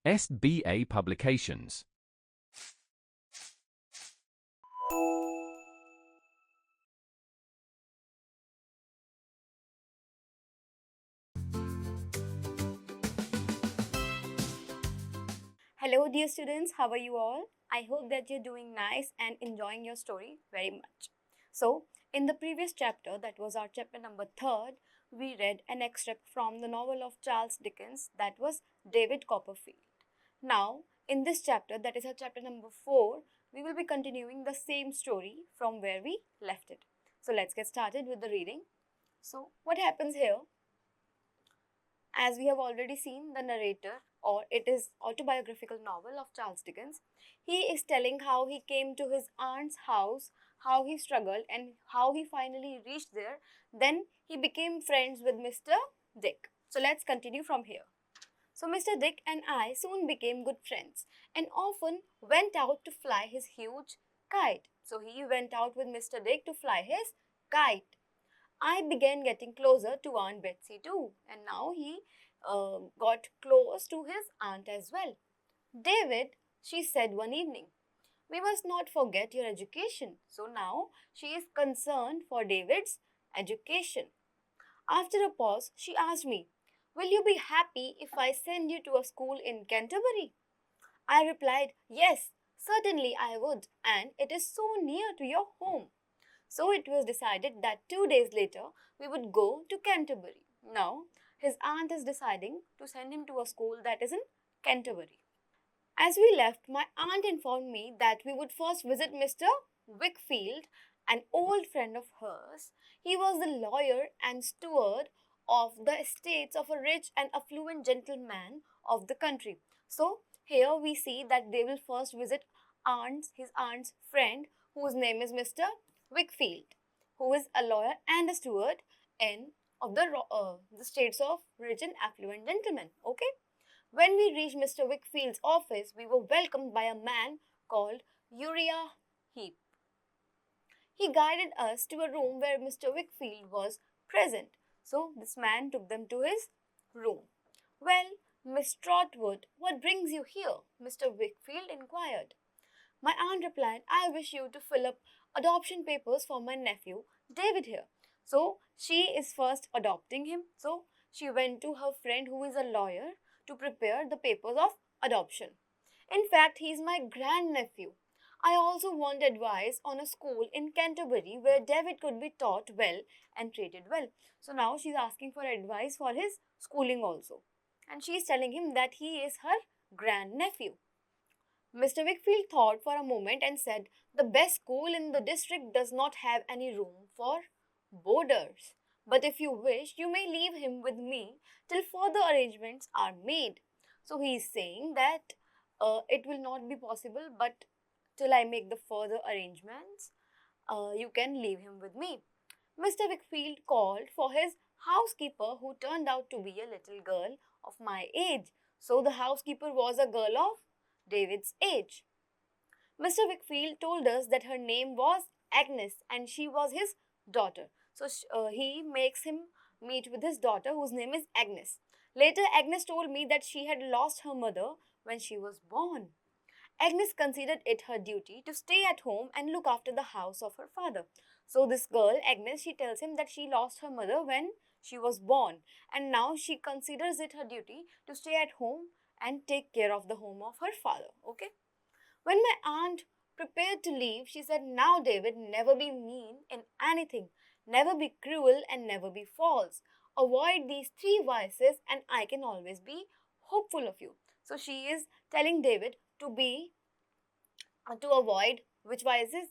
SBA Publications. Hello, dear students, how are you all? I hope that you're doing nice and enjoying your story very much. So, in the previous chapter, that was our chapter number 3rd, we read an extract from the novel of Charles Dickens, that was David Copperfield. Now, in this chapter, that is our chapter number 4, we will be continuing the same story from where we left it. So, let's get started with the reading. So, what happens here? As we have already seen, the narrator, or it is autobiographical novel of Charles Dickens, he is telling how he came to his aunt's house, how he struggled and how he finally reached there. Then he became friends with Mr. Dick. So let's continue from here. So Mr. Dick and I soon became good friends and often went out to fly his huge kite. So he went out with Mr. Dick to fly his kite. I began getting closer to Aunt Betsy too, and now he got close to his aunt as well. David, she said one evening, we must not forget your education. So now she is concerned for David's education. After a pause, she asked me, will you be happy if I send you to a school in Canterbury? I replied, yes, certainly I would, and it is so near to your home. So it was decided that 2 days later we would go to Canterbury. Now his aunt is deciding to send him to a school that is in Canterbury. As we left, my aunt informed me that we would first visit Mr. Wickfield, an old friend of hers. He was the lawyer and steward of the estates of a rich and affluent gentleman of the country. So here we see that they will first visit his aunt's friend, whose name is Mr. Wickfield, who is a lawyer and a steward in of the states of rich and affluent gentlemen. Okay. When we reached Mr. Wickfield's office, we were welcomed by a man called Uriah Heep. He guided us to a room where Mr. Wickfield was present. So this man took them to his room. Well, Miss Trotwood, what brings you here? Mr. Wickfield inquired. My aunt replied, I wish you to fill up adoption papers for my nephew, David here. So she is first adopting him. So she went to her friend who is a lawyer to prepare the papers of adoption. In fact, he is my grandnephew. I also want advice on a school in Canterbury where David could be taught well and treated well. So now she is asking for advice for his schooling also. And she is telling him that he is her grandnephew. Mr. Wickfield thought for a moment and said, the best school in the district does not have any room for boarders. But if you wish, you may leave him with me till further arrangements are made. So he is saying that it will not be possible, but till I make the further arrangements, you can leave him with me. Mr. Wickfield called for his housekeeper, who turned out to be a little girl of my age. So the housekeeper was a girl of David's age. Mr. Wickfield told us that her name was Agnes and she was his daughter. So he makes him meet with his daughter, whose name is Agnes. Later, Agnes told me that she had lost her mother when she was born. Agnes considered it her duty to stay at home and look after the house of her father. So this girl, Agnes, she tells him that she lost her mother when she was born, and now she considers it her duty to stay at home and take care of the home of her father. Okay. When my aunt prepared to leave, she said, now David, never be mean in anything, never be cruel and never be false. Avoid these three vices and I can always be hopeful of you. So she is telling David to avoid which vices?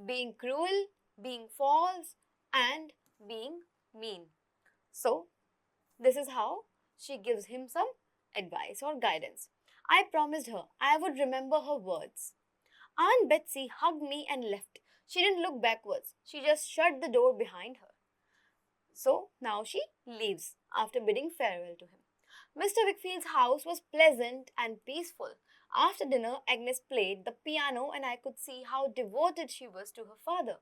Being cruel, being false and being mean. So this is how she gives him some advice or guidance. I promised her I would remember her words. Aunt Betsy hugged me and left. She didn't look backwards. She just shut the door behind her. So now she leaves after bidding farewell to him. Mr. Wickfield's house was pleasant and peaceful. After dinner, Agnes played the piano and I could see how devoted she was to her father.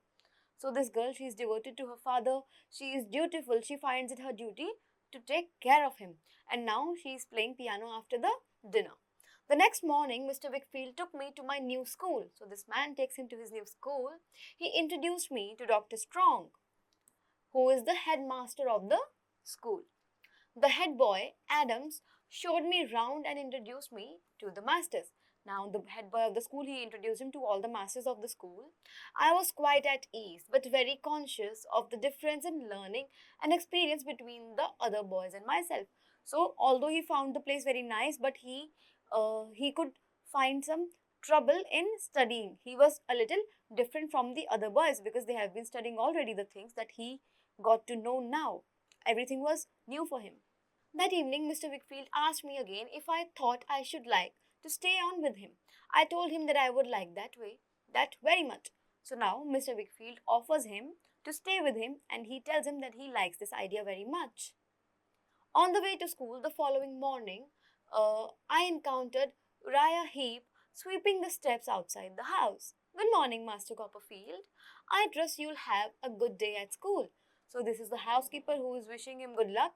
So this girl, she is devoted to her father. She is dutiful. She finds it her duty to take care of him. And now she is playing piano after the dinner. The next morning, Mr. Wickfield took me to my new school. So this man takes him to his new school. He introduced me to Dr. Strong, who is the headmaster of the school. The head boy, Adams, showed me round and introduced me to the masters. Now, the head boy of the school, he introduced him to all the masters of the school. I was quite at ease, but very conscious of the difference in learning and experience between the other boys and myself. So, although he found the place very nice, but he could find some trouble in studying. He was a little different from the other boys because they have been studying already the things that he got to know now. Everything was new for him. That evening, Mr. Wickfield asked me again if I thought I should like to stay on with him. I told him that I would like that very much. So now Mr. Wickfield offers him to stay with him and he tells him that he likes this idea very much. On the way to school the following morning, I encountered Uriah Heep sweeping the steps outside the house. Good morning, Master Copperfield. I trust you'll have a good day at school. So this is the housekeeper who is wishing him good luck.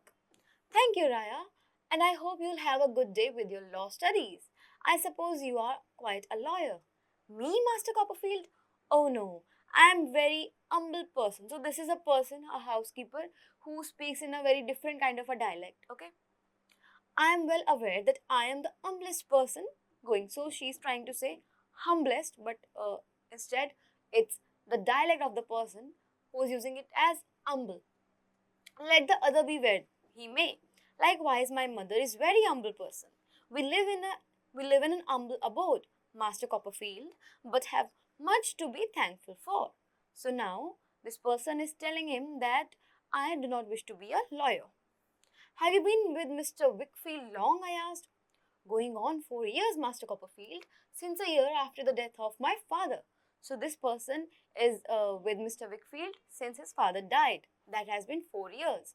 Thank you, Raya, and I hope you'll have a good day with your law studies. I suppose you are quite a lawyer. Me, Master Copperfield? Oh no, I am very humble person. So this is a person, a housekeeper, who speaks in a very different kind of a dialect, okay? I am well aware that I am the humblest person going. So she's trying to say humblest, but instead it's the dialect of the person who is using it as humble. Let the other be where he may. Likewise, my mother is very humble person. We live in an humble abode, Master Copperfield, but have much to be thankful for. So now this person is telling him that I do not wish to be a lawyer. Have you been with Mr. Wickfield long? I asked. Going on 4 years, Master Copperfield, since a year after the death of my father. So this person is with Mr. Wickfield since his father died. That has been 4 years.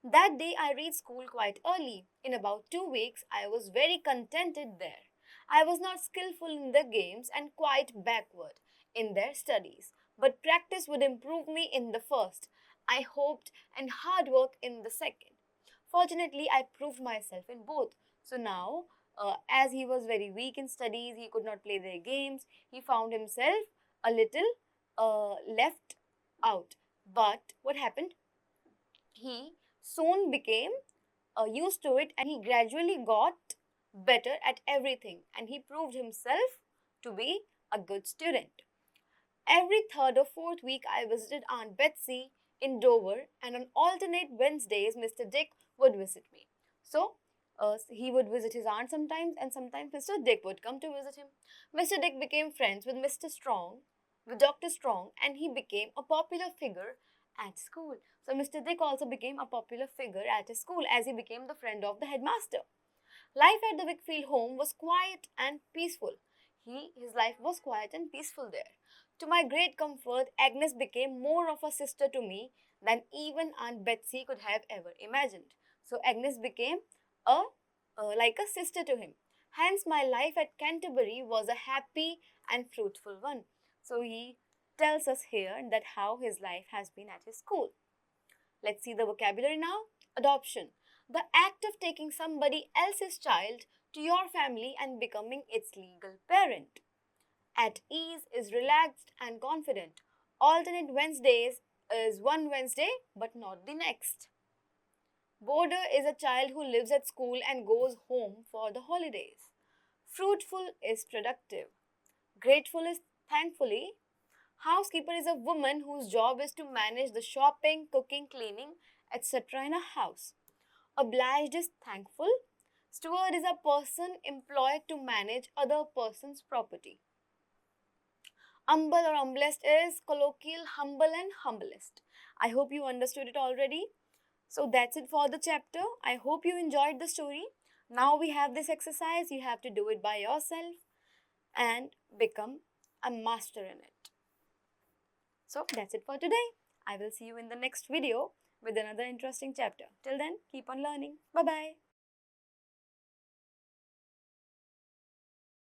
That day I reached school quite early. In about 2 weeks, I was very contented there. I was not skillful in the games and quite backward in their studies, but practice would improve me in the first. I hoped and hard work in the second. Fortunately, I proved myself in both. So now, as he was very weak in studies, he could not play their games, he found himself a little left out. But what happened? He soon became used to it and he gradually got better at everything and he proved himself to be a good student. Every third or fourth week, I visited Aunt Betsy in Dover, and on alternate Wednesdays, Mr. Dick would visit me. So, he would visit his aunt sometimes, and sometimes Mr. Dick would come to visit him. Mr. Dick became friends with Mr. Strong, with Dr. Strong, and he became a popular figure at school. So, Mr. Dick also became a popular figure at his school as he became the friend of the headmaster. Life at the Wickfield home was quiet and peaceful. His life was quiet and peaceful there. To my great comfort, Agnes became more of a sister to me than even Aunt Betsy could have ever imagined. So Agnes became a like a sister to him. Hence, my life at Canterbury was a happy and fruitful one. So he tells us here that how his life has been at his school. Let's see the vocabulary now. Adoption. The act of taking somebody else's child to your family and becoming its legal parent. At ease is relaxed and confident. Alternate Wednesdays is one Wednesday but not the next. Boarder is a child who lives at school and goes home for the holidays. Fruitful is productive. Grateful is thankfully. Housekeeper is a woman whose job is to manage the shopping, cooking, cleaning, etc. in a house. Obliged is thankful. Steward is a person employed to manage other person's property. Humble or humblest is colloquial humble and humblest. I hope you understood it already. So that's it for the chapter. I hope you enjoyed the story. Now we have this exercise. You have to do it by yourself and become a master in it. So that's it for today. I will see you in the next video with another interesting chapter. Till then, keep on learning. Bye-bye.